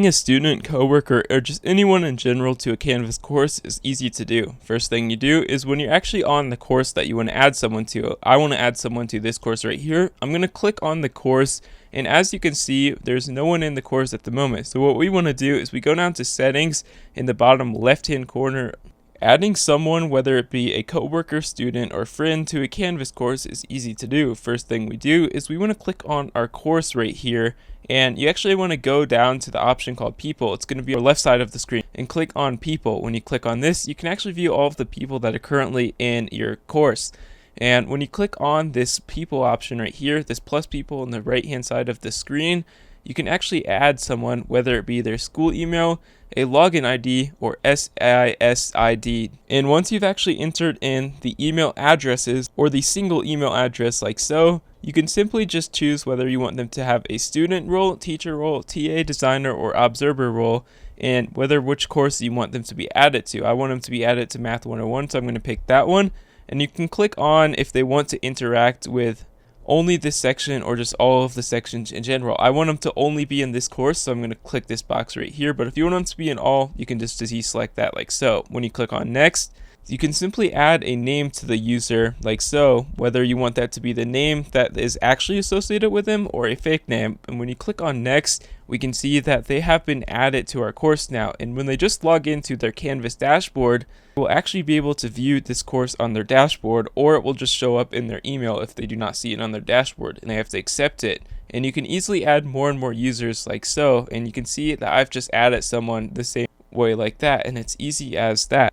Adding a student, coworker, or just anyone in general to a Canvas course is easy to do. First thing you do is when you're actually on the course that you want to add someone to. I want to add someone to this course right here. I'm going to click on the course, and as you can see, there's no one in the course at the moment. So what we want to do is we go down to settings in the bottom left hand corner. Adding someone, whether it be a coworker, student, or friend, to a Canvas course is easy to do. First thing we do is we want to click on our course right here, and you actually want to go down to the option called people. It's going to be on the left side of the screen, and click on people. When you click on this, you can actually view all of the people that are currently in your course. And when you click on this people option right here, this plus people on the right hand side of the screen, you can actually add someone, whether it be their school email, a login ID, or SISID. And once you've actually entered in the email addresses or the single email address like so, you can simply just choose whether you want them to have a student role, teacher role, TA, designer, or observer role, and which course you want them to be added to. I want them to be added to Math 101, so I'm going to pick that one. And you can click on if they want to interact with only this section or just all of the sections in general. I want them to only be in this course, so I'm going to click this box right here. But if you want them to be in all, you can just deselect that like so. When you click on next, you can simply add a name to the user like so, whether you want that to be the name that is actually associated with them or a fake name. And when you click on next, we can see that they have been added to our course now. And when they just log into their Canvas dashboard, we'll actually be able to view this course on their dashboard, or it will just show up in their email if they do not see it on their dashboard and they have to accept it. And you can easily add more and more users like so, and you can see that I've just added someone the same way like that, and it's easy as that.